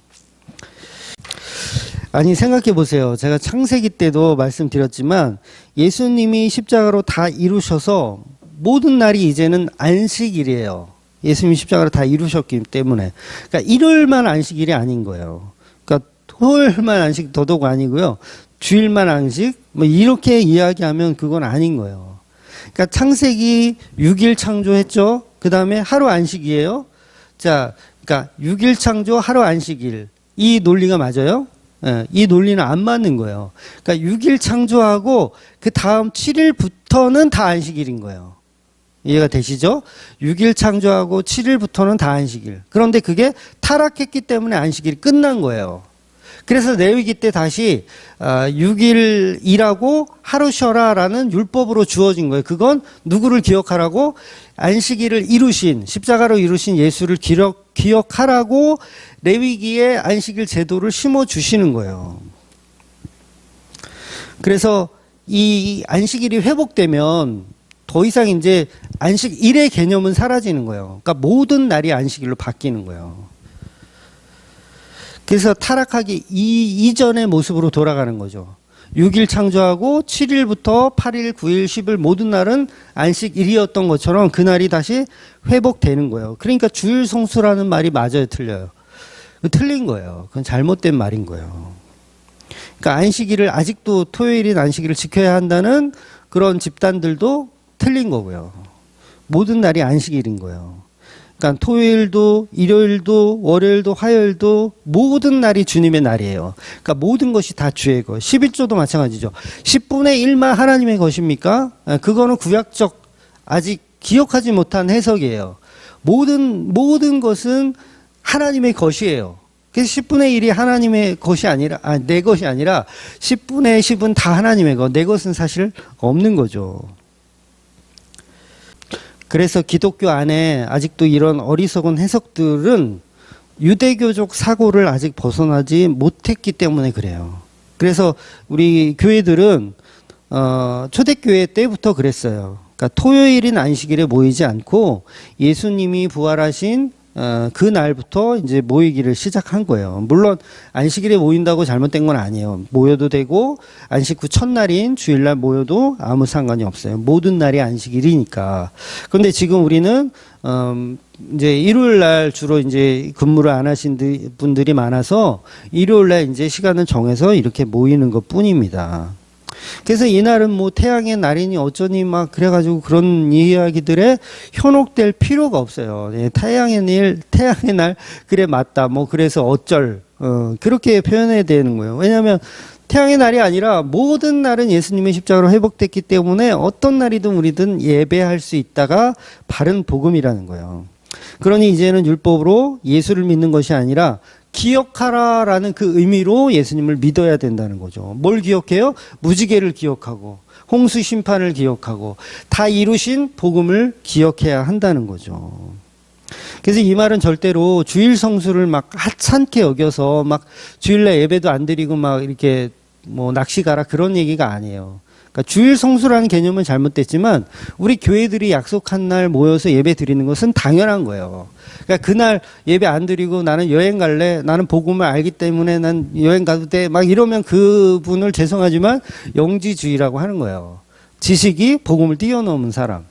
아니 생각해 보세요. 제가 창세기 때도 말씀드렸지만 예수님이 십자가로 다 이루셔서 모든 날이 이제는 안식일이에요. 예수님이 십자가로 다 이루셨기 때문에. 그러니까 일요일만 안식일이 아닌 거예요. 그러니까 토요일만 안식 더더욱 아니고요. 주일만 안식 뭐 이렇게 이야기하면 그건 아닌 거예요. 그러니까 창세기 6일 창조했죠. 그 다음에 하루 안식이에요. 자, 그러니까 6일 창조 하루 안식일 이 논리가 맞아요? 예, 이 논리는 안 맞는 거예요. 그러니까 6일 창조하고 그 다음 7일부터는 다 안식일인 거예요. 이해가 되시죠? 6일 창조하고 7일부터는 다 안식일. 그런데 그게 타락했기 때문에 안식일이 끝난 거예요. 그래서 레위기 때 다시 6일 일하고 하루 쉬어라라는 율법으로 주어진 거예요. 그건 누구를 기억하라고? 안식일을 이루신, 십자가로 이루신 예수를 기억하라고 레위기에 안식일 제도를 심어주시는 거예요. 그래서 이 안식일이 회복되면 더 이상 이제 안식일의 개념은 사라지는 거예요. 그러니까 모든 날이 안식일로 바뀌는 거예요. 그래서 타락하기 이전의 모습으로 돌아가는 거죠. 6일 창조하고 7일부터 8일, 9일, 10일 모든 날은 안식일이었던 것처럼 그날이 다시 회복되는 거예요. 그러니까 주일 성수라는 말이 맞아요, 틀려요? 틀린 거예요. 그건 잘못된 말인 거예요. 그러니까 안식일을 아직도 토요일인 안식일을 지켜야 한다는 그런 집단들도 틀린 거고요. 모든 날이 안식일인 거예요. 그러니까 토요일도 일요일도 월요일도 화요일도 모든 날이 주님의 날이에요. 그러니까 모든 것이 다 주의 것. 11조도 마찬가지죠. 10분의 1만 하나님의 것입니까? 그거는 구약적 아직 기억하지 못한 해석이에요. 모든 것은 하나님의 것이에요. 그래서 10분의 1이 하나님의 것이 아니라 내 것이 아니라 10분의 10은 다 하나님의 것. 내 것은 사실 없는 거죠. 그래서 기독교 안에 아직도 이런 어리석은 해석들은 유대교적 사고를 아직 벗어나지 못했기 때문에 그래요. 그래서 우리 교회들은 초대교회 때부터 그랬어요. 그러니까 토요일인 안식일에 모이지 않고 예수님이 부활하신 그 날부터 이제 모이기를 시작한 거예요. 물론 안식일에 모인다고 잘못된 건 아니에요. 모여도 되고 안식 후 첫날인 주일날 모여도 아무 상관이 없어요. 모든 날이 안식일이니까. 그런데 지금 우리는 이제 일요일날 주로 이제 근무를 안 하신 분들이 많아서 일요일날 이제 시간을 정해서 이렇게 모이는 것 뿐입니다. 그래서 이날은 뭐 태양의 날이니 어쩌니 막 그래가지고 그런 이야기들에 현혹될 필요가 없어요. 예, 태양의 날, 그래 맞다. 뭐 그래서 어쩔, 그렇게 표현해야 되는 거예요. 왜냐하면 태양의 날이 아니라 모든 날은 예수님의 십자가로 회복됐기 때문에 어떤 날이든 우리든 예배할 수 있다가 바른 복음이라는 거예요. 그러니 이제는 율법으로 예수를 믿는 것이 아니라 기억하라라는 그 의미로 예수님을 믿어야 된다는 거죠. 뭘 기억해요? 무지개를 기억하고 홍수 심판을 기억하고 다 이루신 복음을 기억해야 한다는 거죠. 그래서 이 말은 절대로 주일 성수를 막 하찮게 여겨서 막 주일날 예배도 안 드리고 막 이렇게 뭐 낚시 가라 그런 얘기가 아니에요. 그러니까 주일 성수라는 개념은 잘못됐지만 우리 교회들이 약속한 날 모여서 예배 드리는 것은 당연한 거예요. 그러니까 그날 예배 안 드리고 나는 여행 갈래, 나는 복음을 알기 때문에 난 여행 가도 돼, 막 이러면 그분을 죄송하지만 영지주의라고 하는 거예요. 지식이 복음을 뛰어넘은 사람.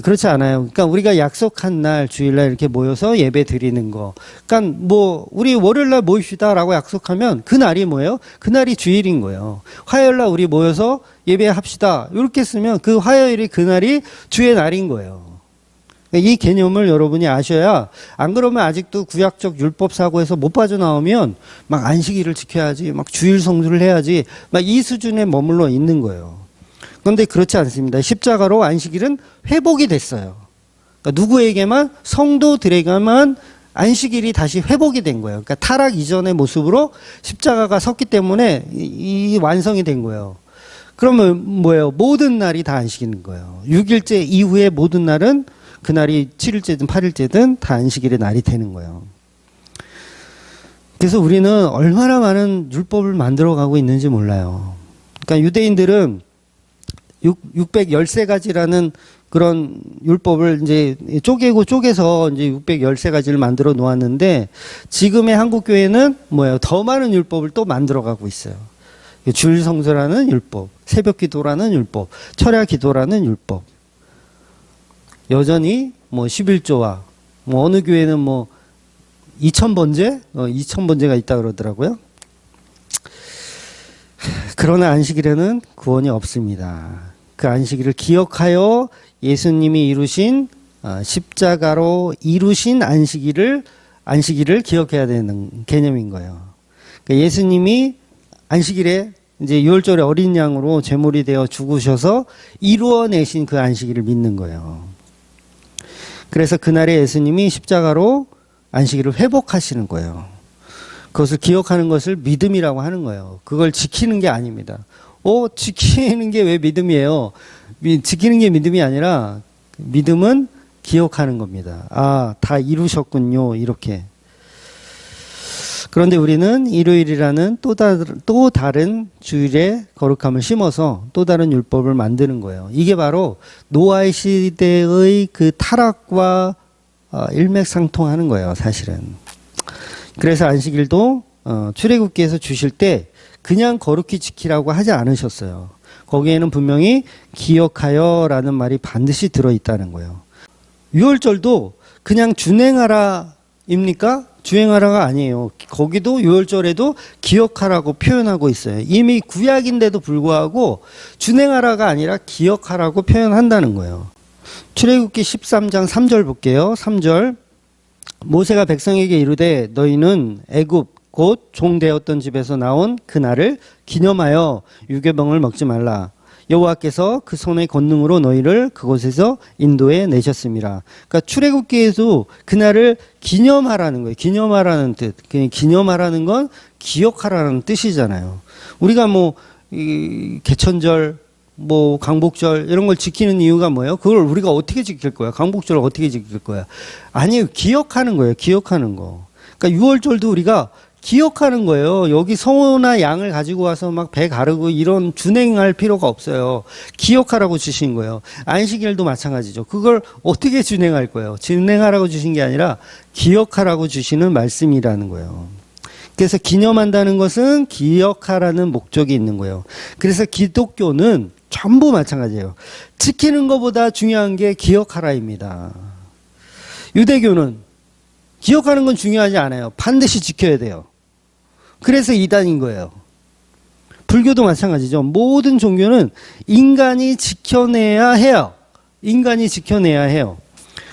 그렇지 않아요. 그러니까 우리가 약속한 날 주일날 이렇게 모여서 예배 드리는 거. 그러니까 뭐 우리 월요일날 모입시다라고 약속하면 그 날이 뭐예요? 그 날이 주일인 거예요. 화요일날 우리 모여서 예배합시다. 이렇게 쓰면 그 화요일이 그 날이 주의 날인 거예요. 이 개념을 여러분이 아셔야, 안 그러면 아직도 구약적 율법 사고에서 못 빠져나오면 막 안식일을 지켜야지, 막 주일 성수를 해야지, 막 이 수준에 머물러 있는 거예요. 그런데 그렇지 않습니다. 십자가로 안식일은 회복이 됐어요. 그러니까 누구에게만, 성도들에게만 안식일이 다시 회복이 된 거예요. 그러니까 타락 이전의 모습으로 십자가가 섰기 때문에 이 완성이 된 거예요. 그러면 뭐예요? 모든 날이 다 안식인 거예요. 6일째 이후의 모든 날은 그날이 7일째든 8일째든 다 안식일의 날이 되는 거예요. 그래서 우리는 얼마나 많은 율법을 만들어가고 있는지 몰라요. 그러니까 유대인들은 613가지라는 그런 율법을 이제 쪼개서 이제 613가지를 만들어 놓았는데 지금의 한국 교회는 뭐예요? 더 많은 율법을 또 만들어 가고 있어요. 주일 성수라는 율법, 새벽 기도라는 율법, 철야 기도라는 율법. 여전히 뭐 11조와 뭐 어느 교회는 뭐 2000번제? 2000번제가 있다 그러더라고요. 그러나 안식일에는 구원이 없습니다. 그 안식일을 기억하여 예수님이 이루신 십자가로 이루신 안식일을 기억해야 되는 개념인 거예요. 그러니까 예수님이 안식일에 이제 6월절에 어린 양으로 제물이 되어 죽으셔서 이루어내신 그 안식일을 믿는 거예요. 그래서 그날에 예수님이 십자가로 안식일을 회복하시는 거예요. 그것을 기억하는 것을 믿음이라고 하는 거예요. 그걸 지키는 게 아닙니다. 지키는 게 왜 믿음이에요? 지키는 게 믿음이 아니라 믿음은 기억하는 겁니다. 다 이루셨군요. 이렇게. 그런데 우리는 일요일이라는 또 다른 주일의 거룩함을 심어서 또 다른 율법을 만드는 거예요. 이게 바로 노아의 시대의 그 타락과 일맥상통하는 거예요, 사실은. 그래서 안식일도 출애굽기에서 주실 때 그냥 거룩히 지키라고 하지 않으셨어요. 거기에는 분명히 기억하여라는 말이 반드시 들어있다는 거예요. 유월절도 그냥 준행하라입니까? 주행하라가 아니에요. 거기도 유월절에도 기억하라고 표현하고 있어요. 이미 구약인데도 불구하고 준행하라가 아니라 기억하라고 표현한다는 거예요. 출애굽기 13장 3절 볼게요. 3절. 모세가 백성에게 이르되 너희는 애굽 곧 종되었던 집에서 나온 그날을 기념하여 유괴병을 먹지 말라. 여호와께서 그 손의 권능으로 너희를 그곳에서 인도해 내셨습니다. 그러니까 출애굽기에도 그날을 기념하라는 거예요. 기념하라는 뜻. 기념하라는 건 기억하라는 뜻이잖아요. 우리가 뭐 개천절, 뭐 강복절 이런 걸 지키는 이유가 뭐예요? 그걸 우리가 어떻게 지킬 거야? 강복절을 어떻게 지킬 거야? 아니요, 기억하는 거예요. 기억하는 거. 그러니까 6월절도 우리가 기억하는 거예요. 여기 소나 양을 가지고 와서 막 배 가르고 이런 준행할 필요가 없어요. 기억하라고 주신 거예요. 안식일도 마찬가지죠. 그걸 어떻게 준행할 거예요? 준행하라고 주신 게 아니라 기억하라고 주시는 말씀이라는 거예요. 그래서 기념한다는 것은 기억하라는 목적이 있는 거예요. 그래서 기독교는 전부 마찬가지예요. 지키는 것보다 중요한 게 기억하라입니다. 유대교는 기억하는 건 중요하지 않아요. 반드시 지켜야 돼요. 그래서 이단인 거예요. 불교도 마찬가지죠. 모든 종교는 인간이 지켜내야 해요. 인간이 지켜내야 해요.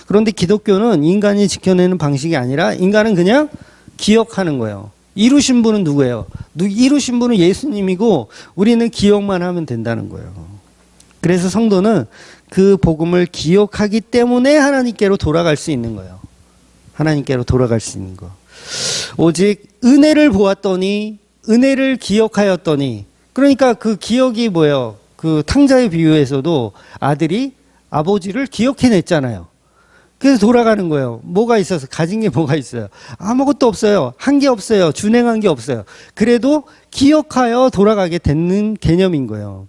그런데 기독교는 인간이 지켜내는 방식이 아니라 인간은 그냥 기억하는 거예요. 이루신 분은 누구예요? 이루신 분은 예수님이고 우리는 기억만 하면 된다는 거예요. 그래서 성도는 그 복음을 기억하기 때문에 하나님께로 돌아갈 수 있는 거예요. 하나님께로 돌아갈 수 있는 거. 오직 은혜를 보았더니 은혜를 기억하였더니, 그러니까 그 기억이 뭐예요? 그 탕자의 비유에서도 아들이 아버지를 기억해냈잖아요. 그래서 돌아가는 거예요. 뭐가 있어서? 가진 게 뭐가 있어요? 아무것도 없어요. 한 게 없어요. 준행한 게 없어요. 그래도 기억하여 돌아가게 되는 개념인 거예요.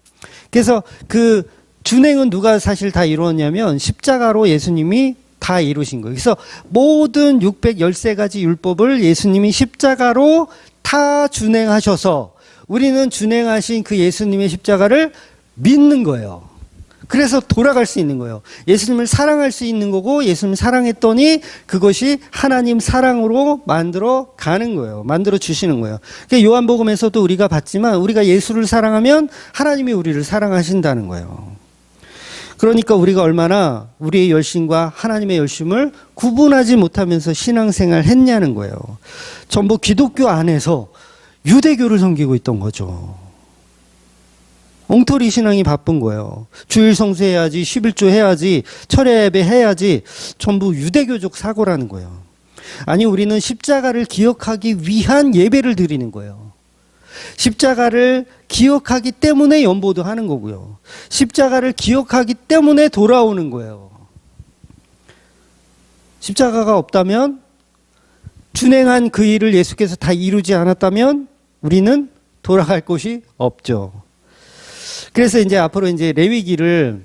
그래서 그 준행은 누가 사실 다 이루었냐면 십자가로 예수님이 다 이루신 거예요. 그래서 모든 613가지 율법을 예수님이 십자가로 다 준행하셔서 우리는 준행하신 그 예수님의 십자가를 믿는 거예요. 그래서 돌아갈 수 있는 거예요. 예수님을 사랑할 수 있는 거고, 예수님을 사랑했더니 그것이 하나님 사랑으로 만들어 가는 거예요. 만들어 주시는 거예요. 그러니까 요한복음에서도 우리가 봤지만 우리가 예수를 사랑하면 하나님이 우리를 사랑하신다는 거예요. 그러니까 우리가 얼마나 우리의 열심과 하나님의 열심을 구분하지 못하면서 신앙생활 했냐는 거예요. 전부 기독교 안에서 유대교를 섬기고 있던 거죠. 엉터리 신앙이 바쁜 거예요. 주일 성수해야지, 11조 해야지, 철야 예배 해야지. 전부 유대교적 사고라는 거예요. 아니, 우리는 십자가를 기억하기 위한 예배를 드리는 거예요. 십자가를 기억하기 때문에 연보도 하는 거고요. 십자가를 기억하기 때문에 돌아오는 거예요. 십자가가 없다면, 준행한 그 일을 예수께서 다 이루지 않았다면 우리는 돌아갈 곳이 없죠. 그래서 이제 앞으로 이제 레위기를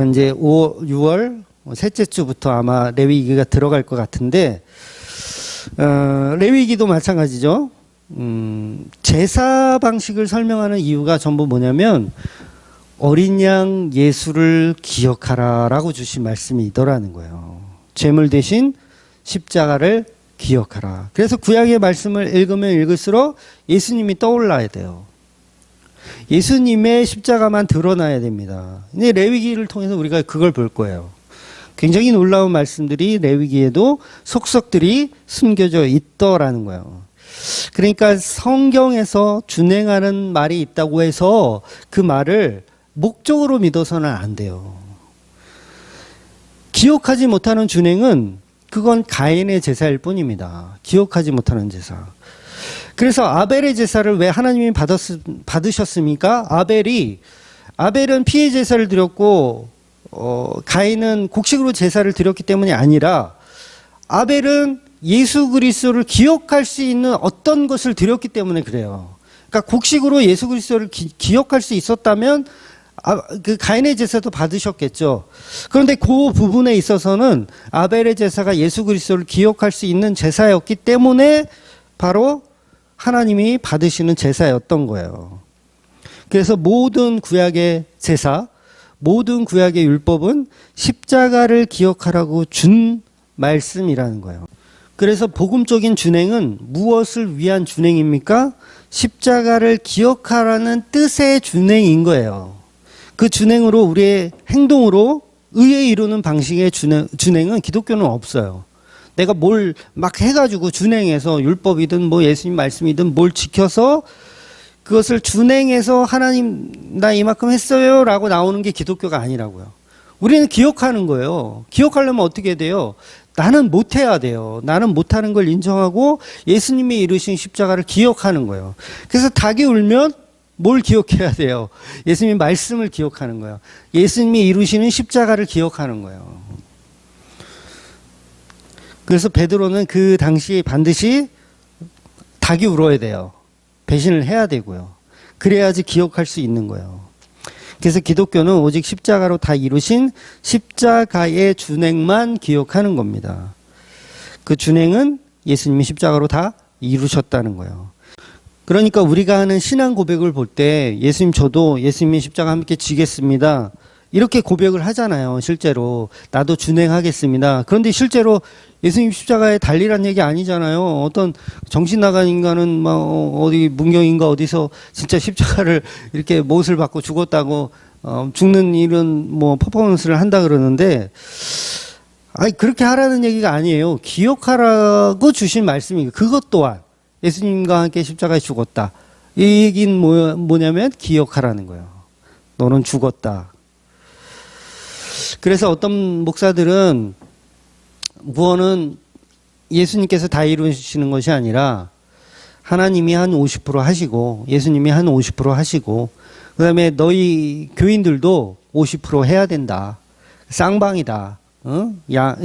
이제 6월 셋째 주부터 아마 레위기가 들어갈 것 같은데, 레위기도 마찬가지죠. 제사 방식을 설명하는 이유가 전부 뭐냐면 어린 양 예수를 기억하라라고 주신 말씀이 있더라는 거예요. 제물 대신 십자가를 기억하라. 그래서 구약의 말씀을 읽으면 읽을수록 예수님이 떠올라야 돼요. 예수님의 십자가만 드러나야 됩니다. 근데 레위기를 통해서 우리가 그걸 볼 거예요. 굉장히 놀라운 말씀들이 레위기에도 속속들이 숨겨져 있더라는 거예요. 그러니까 성경에서 준행하는 말이 있다고 해서 그 말을 목적으로 믿어서는 안 돼요. 기억하지 못하는 준행은 그건 가인의 제사일 뿐입니다. 기억하지 못하는 제사. 그래서 아벨의 제사를 왜 하나님이 받으셨습니까? 아벨은 피의 제사를 드렸고 가인은 곡식으로 제사를 드렸기 때문이 아니라 아벨은 예수 그리스도를 기억할 수 있는 어떤 것을 드렸기 때문에 그래요. 그러니까 곡식으로 예수 그리스도를 기억할 수 있었다면 그 가인의 제사도 받으셨겠죠. 그런데 그 부분에 있어서는 아벨의 제사가 예수 그리스도를 기억할 수 있는 제사였기 때문에 바로 하나님이 받으시는 제사였던 거예요. 그래서 모든 구약의 제사, 모든 구약의 율법은 십자가를 기억하라고 준 말씀이라는 거예요. 그래서 복음적인 준행은 무엇을 위한 준행입니까? 십자가를 기억하라는 뜻의 준행인 거예요. 그 준행으로 우리의 행동으로 의에 이루는 방식의 준행은 기독교는 없어요. 내가 뭘 막 해가지고 준행해서 율법이든 뭐 예수님 말씀이든 뭘 지켜서 그것을 준행해서 하나님 나 이만큼 했어요 라고 나오는 게 기독교가 아니라고요. 우리는 기억하는 거예요. 기억하려면 어떻게 돼요? 나는 못해야 돼요. 나는 못하는 걸 인정하고 예수님이 이루신 십자가를 기억하는 거예요. 그래서 닭이 울면 뭘 기억해야 돼요? 예수님 말씀을 기억하는 거예요. 예수님이 이루시는 십자가를 기억하는 거예요. 그래서 베드로는 그 당시에 반드시 닭이 울어야 돼요. 배신을 해야 되고요. 그래야지 기억할 수 있는 거예요. 그래서 기독교는 오직 십자가로 다 이루신 십자가의 준행만 기억하는 겁니다. 그 준행은 예수님이 십자가로 다 이루셨다는 거예요. 그러니까 우리가 하는 신앙 고백을 볼 때 예수님 저도 예수님의 십자가 함께 지겠습니다. 이렇게 고백을 하잖아요. 실제로 나도 준행하겠습니다. 그런데 실제로 예수님 십자가에 달리란 얘기 아니잖아요. 어떤 정신 나간 인간은 막 어디 문경인가 어디서 진짜 십자가를 이렇게 못을 받고 죽었다고 죽는 이런 뭐 퍼포먼스를 한다 그러는데 아니 그렇게 하라는 얘기가 아니에요. 기억하라고 주신 말씀이에요. 그것 또한 예수님과 함께 십자가에 죽었다. 이 얘기는 뭐냐면 기억하라는 거예요. 너는 죽었다. 그래서 어떤 목사들은 구원은 예수님께서 다 이루시는 것이 아니라 하나님이 한 50% 하시고 예수님이 한 50% 하시고 그다음에 너희 교인들도 50% 해야 된다. 쌍방이다. 야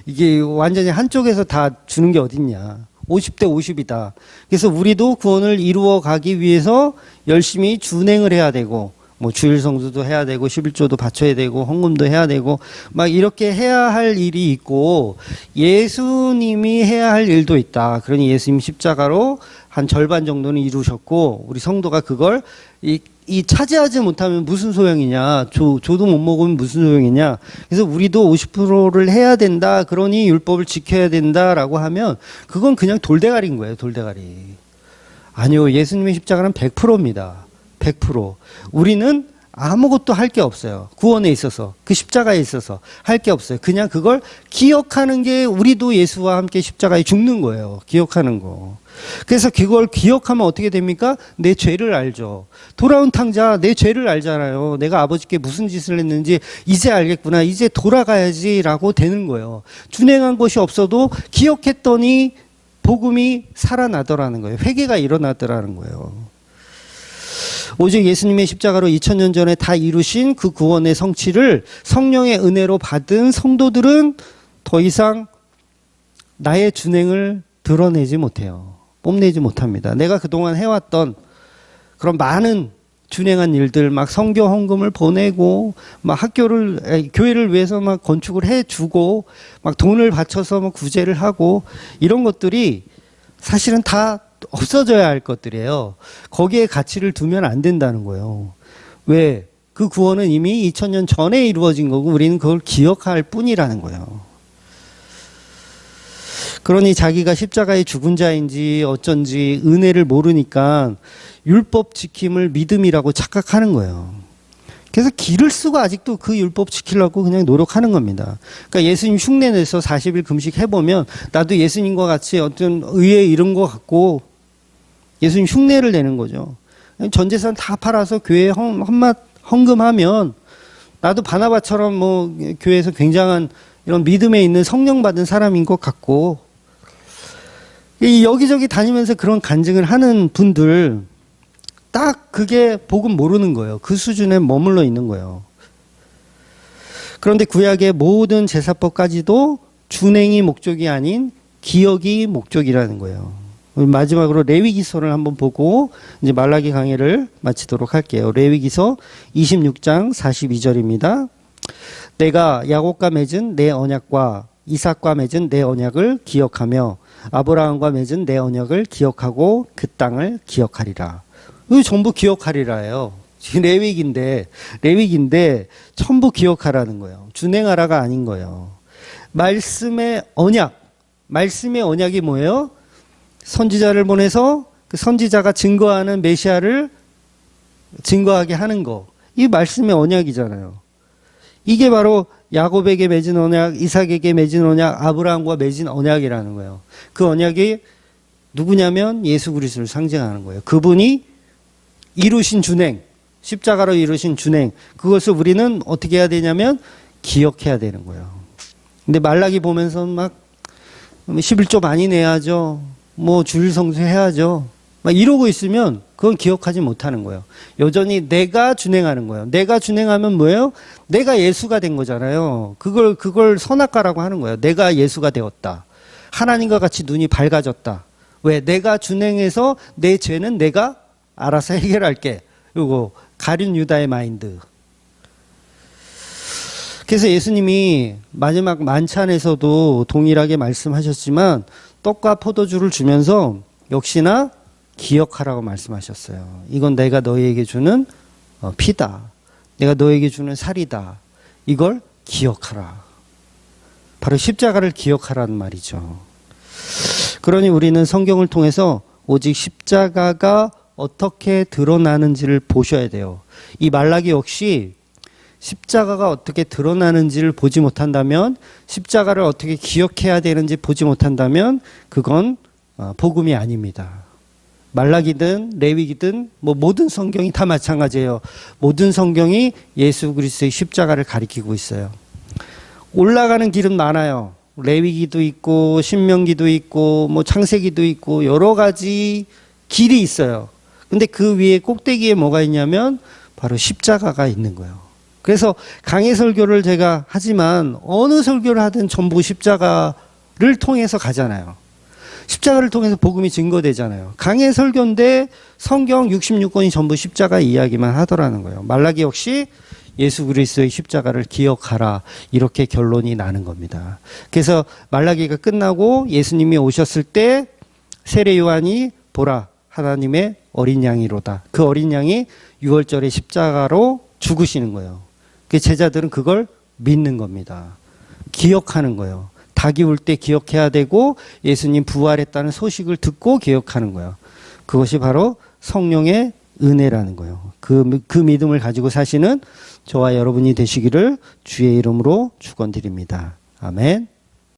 이게 완전히 한쪽에서 다 주는 게 어딨냐. 50대 50이다. 그래서 우리도 구원을 이루어 가기 위해서 열심히 준행을 해야 되고 뭐 주일 성수도 해야 되고 11조도 바쳐야 되고 헌금도 해야 되고 막 이렇게 해야 할 일이 있고 예수님이 해야 할 일도 있다. 그러니 예수님 십자가로 한 절반 정도는 이루셨고 우리 성도가 그걸 이 차지하지 못하면 무슨 소용이냐. 조도 못 먹으면 무슨 소용이냐. 그래서 우리도 50%를 해야 된다. 그러니 율법을 지켜야 된다라고 하면 그건 그냥 돌대가리인 거예요. 돌대가리. 아니요. 예수님의 십자가는 100%입니다. 100%. 우리는 아무것도 할 게 없어요. 구원에 있어서 그 십자가에 있어서 할 게 없어요. 그냥 그걸 기억하는 게 우리도 예수와 함께 십자가에 죽는 거예요. 기억하는 거. 그래서 그걸 기억하면 어떻게 됩니까? 내 죄를 알죠. 돌아온 탕자 내 죄를 알잖아요. 내가 아버지께 무슨 짓을 했는지 이제 알겠구나. 이제 돌아가야지라고 되는 거예요. 준행한 것이 없어도 기억했더니 복음이 살아나더라는 거예요. 회개가 일어나더라는 거예요. 오직 예수님의 십자가로 2000년 전에 다 이루신 그 구원의 성취를 성령의 은혜로 받은 성도들은 더 이상 나의 준행을 드러내지 못해요. 뽐내지 못합니다. 내가 그동안 해왔던 그런 많은 준행한 일들, 막 성교 헌금을 보내고, 막 교회를 위해서 막 건축을 해주고, 막 돈을 바쳐서 막 구제를 하고, 이런 것들이 사실은 다 없어져야 할 것들이에요. 거기에 가치를 두면 안 된다는 거예요. 왜? 그 구원은 이미 2000년 전에 이루어진 거고, 우리는 그걸 기억할 뿐이라는 거예요. 그러니 자기가 십자가의 죽은 자인지 어쩐지 은혜를 모르니까 율법 지킴을 믿음이라고 착각하는 거예요. 그래서 기를 쓰고 아직도 그 율법 지키려고 그냥 노력하는 겁니다. 그러니까 예수님 흉내 내서 40일 금식 해보면 나도 예수님과 같이 어떤 의에 이른 것 같고 예수님 흉내를 내는 거죠. 전 재산 다 팔아서 교회에 헌금하면 나도 바나바처럼 뭐 교회에서 굉장한 이런 믿음에 있는 성령 받은 사람인 것 같고, 여기저기 다니면서 그런 간증을 하는 분들 딱 그게 복음 모르는 거예요. 그 수준에 머물러 있는 거예요. 그런데 구약의 모든 제사법까지도 준행이 목적이 아닌 기억이 목적이라는 거예요. 마지막으로 레위기서를 한번 보고 이제 말라기 강의를 마치도록 할게요. 레위기서 26장 42절입니다. 내가 야곱과 맺은 내 언약과 이삭과 맺은 내 언약을 기억하며 아브라함과 맺은 내 언약을 기억하고 그 땅을 기억하리라. 이거 전부 기억하리라예요. 레위기인데 전부 기억하라는 거예요. 준행하라가 아닌 거예요. 말씀의 언약이 뭐예요? 선지자를 보내서 그 선지자가 증거하는 메시아를 증거하게 하는 거. 이 말씀의 언약이잖아요. 이게 바로 야곱에게 맺은 언약, 이삭에게 맺은 언약, 아브라함과 맺은 언약이라는 거예요. 그 언약이 누구냐면 예수 그리스도를 상징하는 거예요. 그분이 이루신 준행, 십자가로 이루신 준행, 그것을 우리는 어떻게 해야 되냐면 기억해야 되는 거예요. 근데 말라기 보면서 막 11조 많이 내야죠. 뭐 주일 성수해야죠. 막 이러고 있으면 그건 기억하지 못하는 거예요. 여전히 내가 준행하는 거예요. 내가 준행하면 뭐예요? 내가 예수가 된 거잖아요. 그걸 선악과라고 하는 거예요. 내가 예수가 되었다. 하나님과 같이 눈이 밝아졌다. 왜? 내가 준행해서 내 죄는 내가 알아서 해결할게. 이거 가룟 유다의 마인드. 그래서 예수님이 마지막 만찬에서도 동일하게 말씀하셨지만 떡과 포도주를 주면서 역시나 기억하라고 말씀하셨어요. 이건 내가 너희에게 주는 피다. 내가 너희에게 주는 살이다. 이걸 기억하라. 바로 십자가를 기억하라는 말이죠. 그러니 우리는 성경을 통해서 오직 십자가가 어떻게 드러나는지를 보셔야 돼요. 이 말라기 역시 십자가가 어떻게 드러나는지를 보지 못한다면, 십자가를 어떻게 기억해야 되는지 보지 못한다면 그건 복음이 아닙니다. 말라기든 레위기든 뭐 모든 성경이 다 마찬가지예요. 모든 성경이 예수 그리스도의 십자가를 가리키고 있어요. 올라가는 길은 많아요. 레위기도 있고 신명기도 있고 뭐 창세기도 있고 여러 가지 길이 있어요. 근데 그 위에 꼭대기에 뭐가 있냐면 바로 십자가가 있는 거예요. 그래서 강해 설교를 제가 하지만 어느 설교를 하든 전부 십자가를 통해서 가잖아요. 십자가를 통해서 복음이 증거되잖아요. 강해 설교인데 성경 66권이 전부 십자가 이야기만 하더라는 거예요. 말라기 역시 예수 그리스도의 십자가를 기억하라, 이렇게 결론이 나는 겁니다. 그래서 말라기가 끝나고 예수님이 오셨을 때 세례 요한이 보라 하나님의 어린 양이로다. 그 어린 양이 유월절에 십자가로 죽으시는 거예요. 그 제자들은 그걸 믿는 겁니다. 기억하는 거예요. 닭이 울 때 기억해야 되고 예수님 부활했다는 소식을 듣고 기억하는 거예요. 그것이 바로 성령의 은혜라는 거예요. 그 믿음을 가지고 사시는 저와 여러분이 되시기를 주의 이름으로 축원드립니다. 아멘.